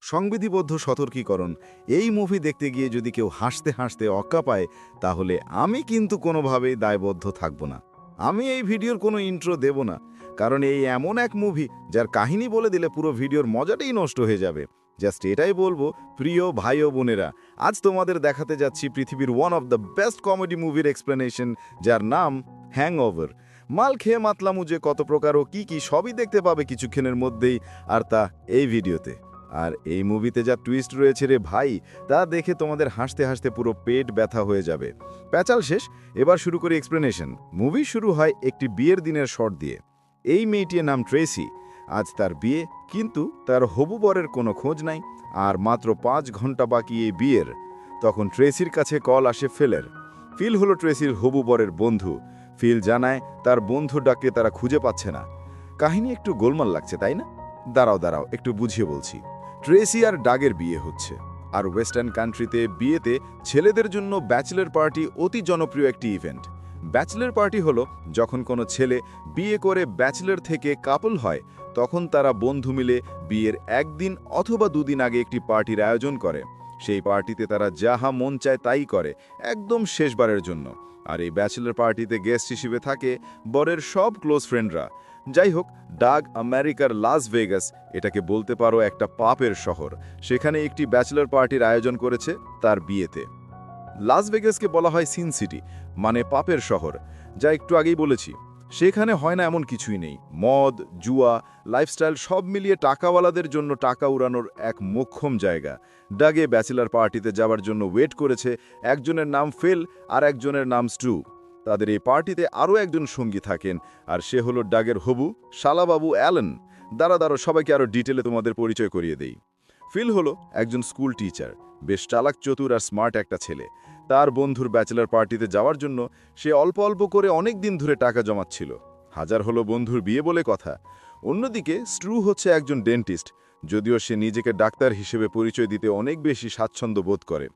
সংবিধিবদ্ধ সতর্কীকরণ। এই মুভি দেখতে গিয়ে যদি কেউ হাসতে হাসতে অক্কা পায়, তাহলে আমি কিন্তু কোনোভাবেই দায়বদ্ধ থাকব না। আমি এই ভিডিওর কোনো ইন্ট্রো দেব না, কারণ এই এমন এক মুভি যার কাহিনী বলে দিলে পুরো ভিডিওর মজাটাই নষ্ট হয়ে যাবে। জাস্ট এটাই বলবো, প্রিয় ভাই ও বোনেরা, আজ তোমাদের দেখাতে যাচ্ছি পৃথিবীর one of the best comedy মুভির এক্সপ্লেনেশন, যার নাম হ্যাংওভার। মাল খেয়ে মাতলামু যে কত প্রকার ও কি সবই দেখতে পাবে কিছুক্ষণের মধ্যেই, আর তা এই ভিডিওতে। আর এই মুভিতে যা টুইস্ট রয়েছে রে ভাই, তা দেখে তোমাদের হাসতে হাসতে পুরো পেট ব্যথা হয়ে যাবে। প্যাচাল শেষ, এবার শুরু করি এক্সপ্লেনেশন। মুভি শুরু হয় একটি বিয়ের দিনের শট দিয়ে। এই মেয়েটির নাম ট্রেসি। আজ তার বিয়ে, কিন্তু তার হবু বরের কোনো খোঁজ নাই। আর মাত্র 5 ঘন্টা বাকি এই বিয়ের। তখন ট্রেসির কাছে কল আসে ফিলের। ফিল হলো ট্রেসির হবু বরের বন্ধু। ফিল জানায় তার বন্ধু ডাকে তারা খুঁজে পাচ্ছে না। কাহিনী একটু গোলমাল লাগছে, তাই না? দাঁড়াও একটু বুঝিয়ে বলছি। ট্রেসি আর ডাগের বিয়ে হচ্ছে, আর ওয়েস্টার্ন কান্ট্রিতে বিয়েতে ছেলেদের জন্য ব্যাচেলর পার্টি অতি জনপ্রিয় একটি ইভেন্ট। ব্যাচেলর পার্টি হলো যখন কোনো ছেলে বিয়ে করে ব্যাচেলর থেকে কাপল হয়, তখন তারা বন্ধু মিলে বিয়ের একদিন অথবা 2 দিন আগে একটি পার্টির আয়োজন করে। সেই পার্টিতে তারা যাহা মন চায় তাই করে, একদম শেষবারের জন্য। আর এই ব্যাচেলর পার্টিতে গেস্ট হিসেবে থাকে বরের সব ক্লোজ ফ্রেন্ডরা। যাই হোক, ডাগ আমেরিকার লাস ভেগাস, এটাকে বলতে পারো একটা পাপের শহর, সেখানে একটি ব্যাচেলর পার্টির আয়োজন করেছে তার বিয়েতে। লাস ভেগাসকে বলা হয় সিন সিটি, মানে পাপের শহর। যা একটু আগেই বলেছি, সেখানে হয় না এমন কিছুই নেই। মদ, জুয়া, লাইফস্টাইল সব মিলিয়ে টাকাওয়ালাদের জন্য টাকা উড়ানোর এক মোক্ষম জায়গা। ডাগে ব্যাচেলর পার্টিতে যাওয়ার জন্য ওয়েট করেছে একজনের নাম ফিল আর একজনের নাম স্টু। তাদের এই পার্টিতে আরও একজন সঙ্গী থাকেন, আর সে হলো ডাগের হবু শালাবাবু অ্যালেন। দাঁড়াও সবাইকে আরও ডিটেলে তোমাদের পরিচয় করিয়ে দেই। ফিল হলো একজন স্কুল টিচার, বেশ চালাক চতুর আর স্মার্ট একটা ছেলে। তার বন্ধুর ব্যাচেলর পার্টিতে যাওয়ার জন্য সে অল্প অল্প করে অনেক দিন ধরে টাকা জমাচ্ছিল। হাজার হলো বন্ধুর বিয়ে বলে কথা। অন্যদিকে স্ট্রু হচ্ছে একজন ডেন্টিস্ট, যদিও সে নিজেকে ডাক্তার হিসেবে পরিচয় দিতে অনেক বেশি স্বাচ্ছন্দ্য বোধ করে।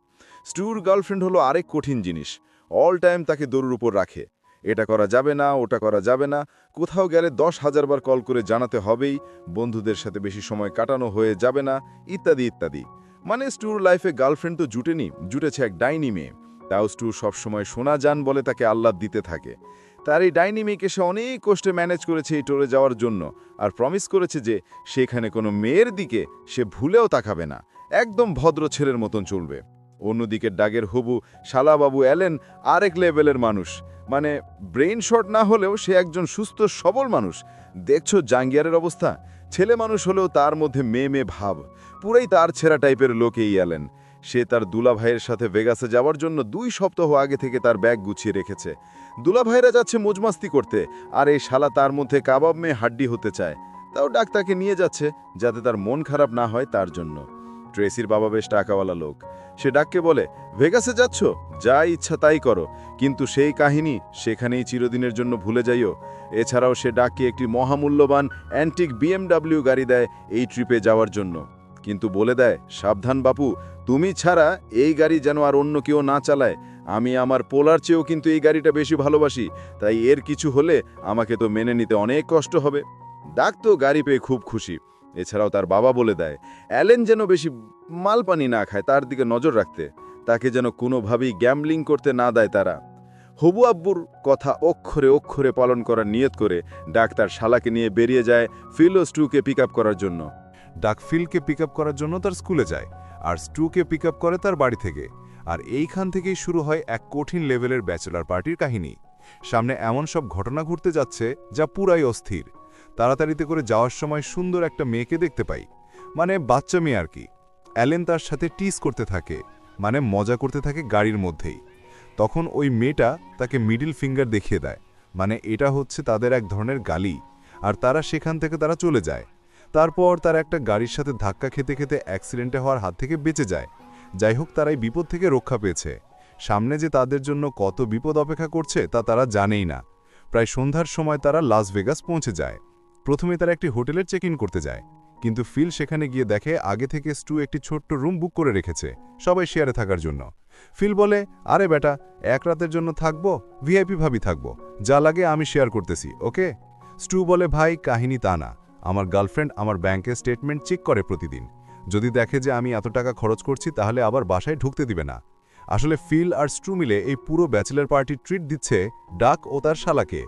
স্ট্রুর গার্লফ্রেন্ড হলো আরেক কঠিন জিনিস, অল টাইম তাকে দৌড়ের উপর রাখে। এটা করা যাবে না, ওটা করা যাবে না, কোথাও গেলে 10,000 বার কল করে জানাতে হবেই, বন্ধুদের সাথে বেশি সময় কাটানো হয়ে যাবে না, ইত্যাদি ইত্যাদি। মানে স্টুর লাইফে গার্লফ্রেন্ড তো জুটেনি, জুটেছে এক ডাইনি মেয়ে। তাও স্টু সবসময় সোনা যান বলে তাকে আহ্লাদ দিতে থাকে। তার এই ডাইনি মেয়েকে সে অনেক কষ্টে ম্যানেজ করেছে এই টোরে যাওয়ার জন্য, আর প্রমিস করেছে যে সেখানে কোনো মেয়ের দিকে সে ভুলেও তাকাবে না, একদম ভদ্র ছেলের মতন চলবে। অন্যদিকে ডাগের হবু শালাবাবু অ্যালেন আরেক লেভেলের মানুষ। মানে ব্রেইন শট না হলেও সে একজন সুস্থ সবল মানুষ। দেখছো জাঙ্গিয়ারের অবস্থা? ছেলে মানুষ হলেও তার মধ্যে মেয়ে ভাব, পুরাই তার ছেঁড়া টাইপের লোক এই অ্যালেন। সে তার দুলা ভাইয়ের সাথে ভেগাসে যাওয়ার জন্য 2 সপ্তাহ আগে থেকে তার ব্যাগ গুছিয়ে রেখেছে। দুলা ভাইরা যাচ্ছে মজমাস্তি করতে, আর এই শালা তার মধ্যে কাবাব মেয়ে হাড্ডি হতে চায়। তাও ডাক তাকে নিয়ে যাচ্ছে যাতে তার মন খারাপ না হয় তার জন্য। ট্রেসির বাবা বেশ টাকাওয়ালা লোক। সে ডাককে বলে, ভেগাসে যাচ্ছ, যা ইচ্ছা তাই করো, কিন্তু সেই কাহিনী সেখানেই চিরদিনের জন্য ভুলে যাইও। এছাড়াও সে ডাককে একটি মহামূল্যবান অ্যান্টিক BMW গাড়ি দেয় এই ট্রিপে যাওয়ার জন্য, কিন্তু বলে দেয়, সাবধান বাপু, তুমি ছাড়া এই গাড়ি যেন আর অন্য কেউ না চালায়। আমি আমার পোলার চেয়েও কিন্তু এই গাড়িটা বেশি ভালোবাসি, তাই এর কিছু হলে আমাকে তো মেনে নিতে অনেক কষ্ট হবে। ডাক তো গাড়ি পেয়ে খুব খুশি। এছাড়াও তার বাবা বলে দেয় অ্যালেন যেন বেশি মালপানি না খায়, তার দিকে নজর রাখতে, তাকে যেন কোনোভাবেই গ্যাম্বলিং করতে না দেয় তারা। হবু আব্বুর কথা অক্ষরে অক্ষরে পালন করার নিয়ত করে ডাক তার শালাকে নিয়ে বেরিয়ে যায় ফিল ও স্টুকে পিক আপ করার জন্য। ডাক ফিলকে পিক আপ করার জন্য তার স্কুলে যায়, আর স্টুকে পিক আপ করে তার বাড়ি থেকে। আর এইখান থেকেই শুরু হয় এক কঠিন লেভেলের ব্যাচেলর পার্টির কাহিনী। সামনে এমন সব ঘটনা ঘটতে যাচ্ছে যা পুরাই অস্থির। তাড়াতাড়িতে করে যাওয়ার সময় সুন্দর একটা মেয়েকে দেখতে পাই, মানে বাচ্চা মেয়ে আর কি। অ্যালেন তার সাথে টিজ করতে থাকে, মানে মজা করতে থাকে গাড়ির মধ্যেই। তখন ওই মেয়েটা তাকে মিডল ফিঙ্গার দেখিয়ে দেয়, মানে এটা হচ্ছে তাদের এক ধরনের গালি। আর তারা সেখান থেকে চলে যায়। তারপর তার একটা গাড়ির সাথে ধাক্কা খেতে খেতে অ্যাক্সিডেন্টে হওয়ার হাত থেকে বেঁচে যায়। যাই হোক, তারা এই বিপদ থেকে রক্ষা পেয়েছে। সামনে যে তাদের জন্য কত বিপদ অপেক্ষা করছে তা তারা জানেই না। প্রায় সন্ধ্যার সময় তারা লাস ভেগাস পৌঁছে যায়। প্রথমে তারা একটি হোটেলের চেক ইন করতে যায়, কিন্তু ফিল সেখানে গিয়ে দেখে আগে থেকে স্টু একটি ছোট্ট রুম বুক করে রেখেছে সবাই শেয়ারে থাকার জন্য। ফিল বলে, আরে বেটা, এক রাতের জন্য থাকবো, ভিআইপি ভাবি থাকবো, যা লাগে আমি শেয়ার করতেছি, ওকে? স্টু বলে, ভাই, কাহিনী তা না, আমার গার্লফ্রেন্ড আমার ব্যাংকের স্টেটমেন্ট চেক করে প্রতিদিন। যদি দেখে যে আমি এত টাকা খরচ করছি তাহলে আবার বাসায় ঢুকতে দিবে না। আসলে ফিল আর স্ট্রু মিলে এই পুরো ব্যাচেলর পার্টি ট্রিট দিচ্ছে ডাক ও তার শালাকে।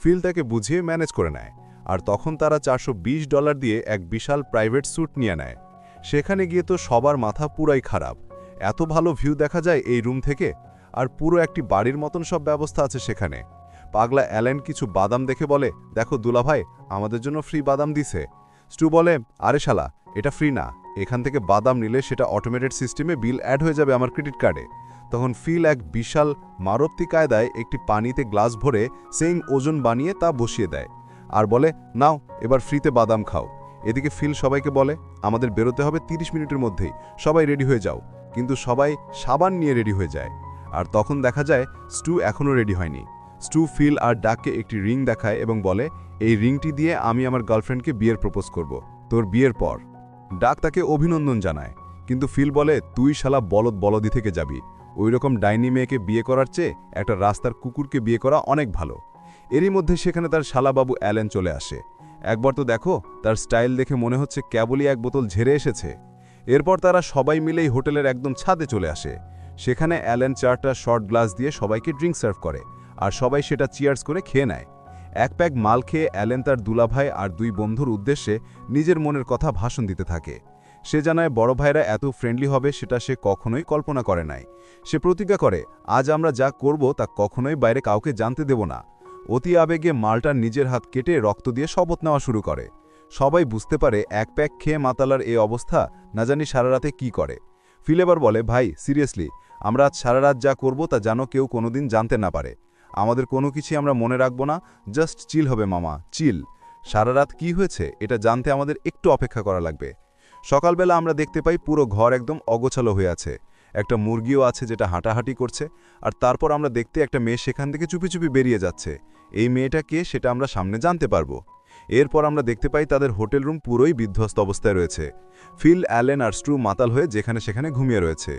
ফিল তাকে বুঝিয়ে ম্যানেজ করে নেয়, আর তখন তারা $420 দিয়ে এক বিশাল প্রাইভেট স্যুট নিয়ে নেয়। সেখানে গিয়ে তো সবার মাথা পুরাই খারাপ। এত ভালো ভিউ দেখা যায় এই রুম থেকে, আর পুরো একটি বাড়ির মতন সব ব্যবস্থা আছে সেখানে। পাগলা অ্যালেন কিছু বাদাম দেখে বলে, দেখো দুলাভাই, আমাদের জন্য ফ্রি বাদাম দিছে। স্টু বলে, আরে শালা, এটা ফ্রি না, এখান থেকে বাদাম নিলে সেটা অটোমেটেড সিস্টেমে বিল অ্যাড হয়ে যাবে আমার ক্রেডিট কার্ডে। তখন ফিল এক বিশাল মারপ্তি কায়দায় একটি পানিতে গ্লাস ভরে সেইম ওজন বানিয়ে তা বসিয়ে দেয়, আর বলে, নাও এবার ফ্রিতে বাদাম খাও। এদিকে ফিল সবাইকে বলে, আমাদের বেরোতে হবে 30 মিনিটের মধ্যেই, সবাই রেডি হয়ে যাও। কিন্তু সবাই সাবান নিয়ে রেডি হয়ে যায়। আর তখন দেখা যায় স্টু এখনও রেডি হয়নি। স্টু ফিল আর ডাককে একটি রিং দেখায় এবং বলে, এই রিংটি দিয়ে আমি আমার গার্লফ্রেন্ডকে বিয়ের প্রপোজ করব, তোর বিয়ের পর। ডাক তাকে অভিনন্দন জানায়, কিন্তু ফিল বলে, তুই শালা বলদি থেকে যাবি। ওইরকম ডাইনি মেয়েকে বিয়ে করার চেয়ে একটা রাস্তার কুকুরকে বিয়ে করা অনেক ভালো। এরই মধ্যে সেখানে তার শালাবাবু অ্যালেন চলে আসে। একবার তো দেখো, তার স্টাইল দেখে মনে হচ্ছে কেবলই এক বোতল ঝেড়ে এসেছে। এরপর তারা সবাই মিলেই হোটেলের একদম ছাদে চলে আসে। সেখানে অ্যালেন 4টা শর্ট গ্লাস দিয়ে সবাইকে ড্রিঙ্ক সার্ভ করে, আর সবাই সেটা চিয়ার্স করে খেয়ে নেয়। এক প্যাক মাল খেয়ে অ্যালেন তার দুলাভাই আর 2 বন্ধুর উদ্দেশ্যে নিজের মনের কথা ভাষণ দিতে থাকে। সে জানায় বড় ভাইরা এত ফ্রেন্ডলি হবে সেটা সে কখনোই কল্পনা করে নাই। সে প্রতিজ্ঞা করে, আজ আমরা যা করব তা কখনোই বাইরে কাউকে জানতে দেব না। অতি আবেগে মালটা নিজের হাত কেটে রক্ত দিয়ে শপথ নেওয়া শুরু করে। সবাই বুঝতে পারে এক প্যাক খেয়ে মাতালার এই অবস্থা না জানি সারা রাতে কী করে। ফিল এবার বলে, ভাই সিরিয়াসলি, আমরা আজ সারা রাত যা করব তা যেন কেউ কোনোদিন জানতে না পারে। আমাদের কোনো কিছুই আমরা মনে রাখব না, জাস্ট চিল হবে মামা, চিল। সারা রাত কী হয়েছে এটা জানতে আমাদের একটু অপেক্ষা করা লাগবে। সকালবেলা আমরা দেখতে পাই পুরো ঘর একদম অগোছালো হয়ে আছে। একটা মুরগিও আছে যেটা হাঁটাহাঁটি করছে, আর তারপর আমরা দেখতে একটা মেয়ে সেখান থেকে চুপি চুপি বেরিয়ে যাচ্ছে। এই মেয়েটা কে সেটা আমরা সামনে জানতে পারবো। এরপর আমরা দেখতে পাই তাদের হোটেল রুম পুরোই বিধ্বস্ত অবস্থায় রয়েছে। ফিল, অ্যালেন আর স্ট্রু মাতাল হয়ে যেখানে সেখানে ঘুমিয়ে রয়েছে।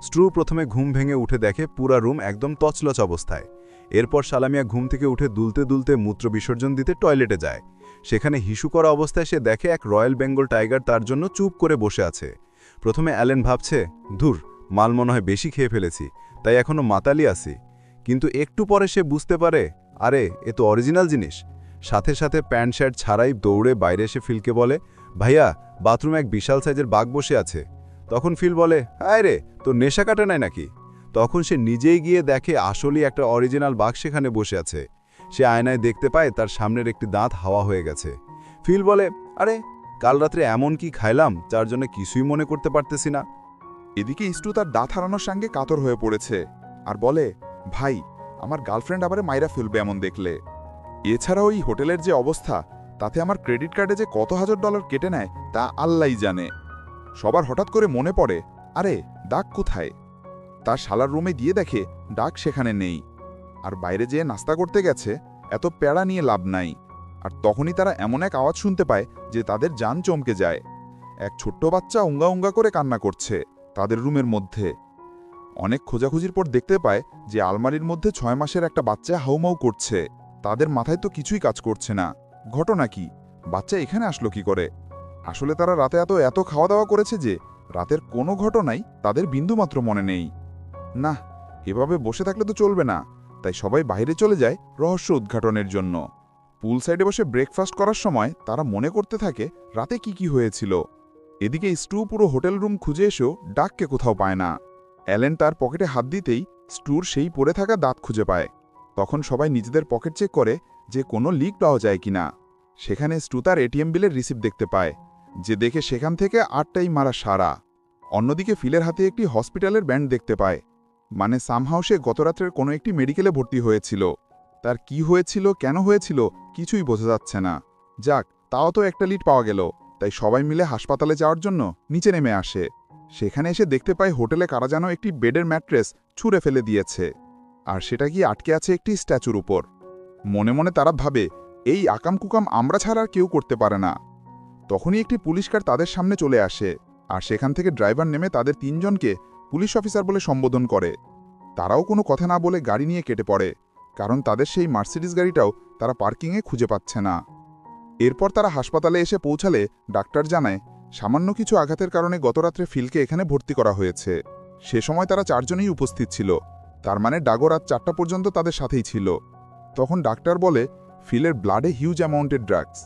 স্ট্রু প্রথমে ঘুম ভেঙে উঠে দেখে পুরা রুম একদম তছলছ অবস্থায়। এরপর সালামিয়া ঘুম থেকে উঠে দুলতে দুলতে মূত্র বিসর্জন দিতে টয়লেটে যায়। সেখানে হিসু করা অবস্থায় সে দেখে এক রয়্যাল বেঙ্গল টাইগার তার জন্য চুপ করে বসে আছে। প্রথমে অ্যালেন ভাবছে, ধুর, মাল মনে হয় বেশি খেয়ে ফেলেছি, তাই এখনও মাতালি আছি। কিন্তু একটু পরে সে বুঝতে পারে, আরে এ তো অরিজিনাল জিনিস। সাথে সাথে প্যান্ট শার্ট ছাড়াই দৌড়ে বাইরে এসে ফিলকে বলে, ভাইয়া, বাথরুমে এক বিশাল সাইজের বাঘ বসে আছে। তখন ফিল বলে, হায় রে, তোর নেশা কাটে নাই নাকি? তখন সে নিজেই গিয়ে দেখে আসলেই একটা অরিজিনাল বাঘ সেখানে বসে আছে। সে আয়নায় দেখতে পায় তার সামনের একটি দাঁত হাওয়া হয়ে গেছে। ফিল বলে, আরে কাল রাত্রে এমন কি খাইলাম যার জন্য কিছুই মনে করতে পারতেছি না। এদিকে স্টু তার দাঁত হারানোর সঙ্গে কাতর হয়ে পড়েছে আর বলে, ভাই, আমার গার্লফ্রেন্ড আবার মাইরা ফেলবে এমন দেখলে। এছাড়াও এই হোটেলের যে অবস্থা, তাতে আমার ক্রেডিট কার্ডে যে কত $1000 কেটে নেয় তা আল্লাহই জানে। সবার হঠাৎ করে মনে পড়ে, আরে ডাক কোথায়? তার শালার রুমে গিয়ে দেখে ডাক সেখানে নেই, আর বাইরে যেয়ে নাস্তা করতে গেছে। এত প্যাড়া নিয়ে লাভ নাই। আর তখনই তারা এমন এক আওয়াজ শুনতে পায় যে তাদের জান চমকে যায়। এক ছোট্ট বাচ্চা উঙ্গা উঙ্গা করে কান্না করছে তাদের রুমের মধ্যে। অনেক খোঁজাখুঁজির পর দেখতে পায় যে আলমারির মধ্যে 6 মাসের একটা বাচ্চা হাউমাউ করছে। তাদের মাথায় তো কিছুই কাজ করছে না। ঘটনা কি? বাচ্চা এখানে আসলো কি করে? আসলে তারা রাতে এত খাওয়া দাওয়া করেছে যে রাতের কোনো ঘটনাই তাদের বিন্দুমাত্র মনে নেই। না, এভাবে বসে থাকলে তো চলবে না। তাই সবাই বাইরে চলে যায় রহস্য উদ্ঘাটনের জন্য। পুল সাইডে বসে ব্রেকফাস্ট করার সময় তারা মনে করতে থাকে রাতে কি হয়েছিল। এদিকে স্টু পুরো হোটেল রুম খুঁজে এসেও ডাককে কোথাও পায় না। অ্যালেন তার পকেটে হাত দিতেই স্টুর সেই পড়ে থাকা দাঁত খুঁজে পায়। তখন সবাই নিজেদের পকেট চেক করে যে কোনো লিক পাওয়া যায় কিনা। সেখানে স্টু তার এটিএম বিলের রিসিপ্ট দেখতে পায়, যে দেখে সেখান থেকে 8টাই মারা সারা। অন্যদিকে ফিলের হাতে একটি হসপিটালের ব্যান্ড দেখতে পায়, মানে সামহাউ সে গতরাত্রের কোনো একটি মেডিকেলে ভর্তি হয়েছিল। তার কি হয়েছিল, কেন হয়েছিল কিছুই বোঝা যাচ্ছে না। যাক, তাও তো একটা লিড পাওয়া গেল। তাই সবাই মিলে হাসপাতালে যাওয়ার জন্য নিচে নেমে আসে। সেখানে এসে দেখতে পায় হোটেলে কারা যেন একটি বেডের ম্যাট্রেস ছুঁড়ে ফেলে দিয়েছে, আর সেটা গিয়ে আটকে আছে একটি স্ট্যাচুর উপর। মনে মনে তারা ভাবে, এই আকাম কুকাম আমরা ছাড়া আর কেউ করতে পারে না। তখনই একটি পুলিশ কার তাদের সামনে চলে আসে, আর সেখান থেকে ড্রাইভার নেমে তাদের 3 জনকে পুলিশ অফিসার বলে সম্বোধন করে। তারাও কোনো কথা না বলে গাড়ি নিয়ে কেটে পড়ে, কারণ তাদের সেই মার্সিডিজ গাড়িটাও তারা পার্কিংয়ে খুঁজে পাচ্ছে না। এরপর তারা হাসপাতালে এসে পৌঁছালে ডাক্তার জানায় সামান্য কিছু আঘাতের কারণে গতরাত্রে ফিলকে এখানে ভর্তি করা হয়েছে। সে সময় তারা 4 জনেই উপস্থিত ছিল, তার মানে ডাগো রাত 4টা পর্যন্ত তাদের সাথেই ছিল। তখন ডাক্তার বলে ফিলের ব্লাডে হিউজ অ্যামাউন্টের ড্রাগস,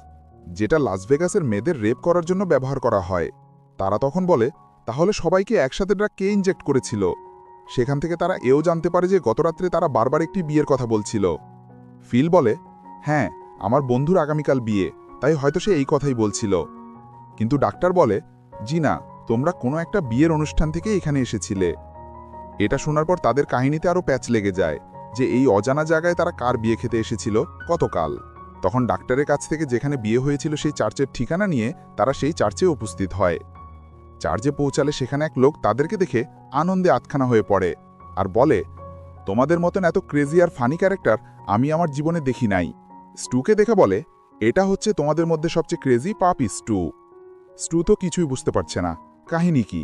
যেটা লাস ভেগাসের মেয়েদের রেপ করার জন্য ব্যবহার করা হয়। তারা তখন বলে তাহলে সবাইকে একসাথে ড্রাগ কে ইনজেক্ট করেছিল। সেখান থেকে তারা এও জানতে পারে যে গতরাত্রে তারা বারবার একটি বিয়ের কথা বলছিল। ফিল বলে, হ্যাঁ, আমার বন্ধুর আগামীকাল বিয়ে, তাই হয়তো সে এই কথাই বলছিল। কিন্তু ডাক্তার বলে, জি না, তোমরা কোনো একটা বিয়ের অনুষ্ঠান থেকে এখানে এসেছিলে। এটা শোনার পর তাদের কাহিনীতে আরও প্যাচ লেগে যায় যে এই অজানা জায়গায় তারা কার বিয়ে খেতে এসেছিল গতকাল। তখন ডাক্তারের কাছ থেকে যেখানে বিয়ে হয়েছিল সেই চার্চের ঠিকানা নিয়ে তারা সেই চার্চে উপস্থিত হয়। চার্চে পৌঁছালে সেখানে এক লোক তাদেরকে দেখে আনন্দে আতখানা হয়ে পড়ে আর বলে, তোমাদের মতন এত ক্রেজি আর ফানি ক্যারেক্টার আমি আমার জীবনে দেখি নাই। স্টুকে দেখে বলে, এটা হচ্ছে তোমাদের মধ্যে সবচেয়ে ক্রেজি পাপি স্টু। স্টু তো কিছুই বুঝতে পারছে না কাহিনী কি।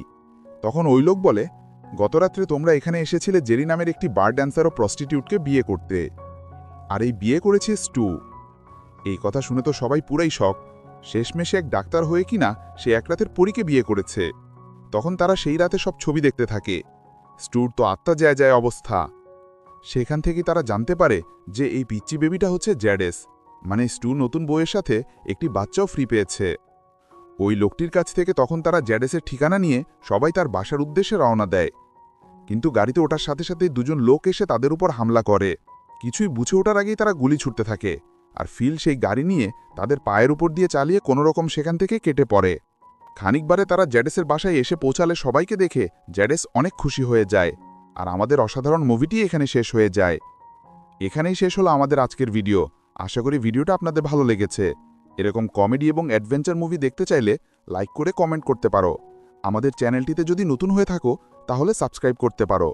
তখন ওই লোক বলে, গতরাত্রে তোমরা এখানে এসেছিলে জেরি নামের একটি বার ড্যান্সার ও প্রস্টিটিউটকে বিয়ে করতে, আর এই বিয়ে করেছে স্টু। এই কথা শুনে তো সবাই পুরাই শক। শেষমেশে এক ডাক্তার হয়ে কিনা সে এক রাতের পরীকে বিয়ে করেছে। তখন তারা সেই রাতে সব ছবি দেখতে থাকে। স্টুর তো আত্মা যায় যায় অবস্থা। সেখান থেকে তারা জানতে পারে যে এই পিচ্চি বেবিটা হচ্ছে জ্যাডেস, মানে স্টু নতুন বউয়ের সাথে একটি বাচ্চাও ফ্রি পেয়েছে। ওই লোকটির কাছ থেকে তখন তারা জ্যাডেসের ঠিকানা নিয়ে সবাই তার বাসার উদ্দেশ্যে রওনা দেয়। কিন্তু গাড়িতে ওঠার সাথে সাথে দুজন লোক এসে তাদের উপর হামলা করে। কিছুই বুঝে ওঠার আগেই তারা গুলি ছুটতে থাকে, আর ফিল সেই গাড়ি নিয়ে তাদের পায়ের উপর দিয়ে চালিয়ে কোনোরকম সেখান থেকে কেটে পড়ে। খানিকবারে তারা জ্যাডেসের বাসায় এসে পৌঁছালে সবাইকে দেখে জ্যাডেস অনেক খুশি হয়ে যায়, আর আমাদের অসাধারণ মুভিটি এখানে শেষ হয়ে যায়। এখানেই শেষ হলো আমাদের আজকের ভিডিও। আশা করি ভিডিওটা আপনাদের ভালো লেগেছে। এরকম কমেডি এবং অ্যাডভেঞ্চার মুভি দেখতে চাইলে লাইক করে কমেন্ট করতে পারো। আমাদের চ্যানেলটিতে যদি নতুন হয়ে থাকো তাহলে সাবস্ক্রাইব করতে পারো।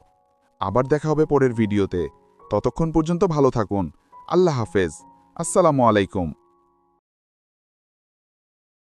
আবার দেখা হবে পরের ভিডিওতে। ততক্ষণ পর্যন্ত ভালো থাকুন। আল্লাহ হাফেজ। আসসালামু আলাইকুম।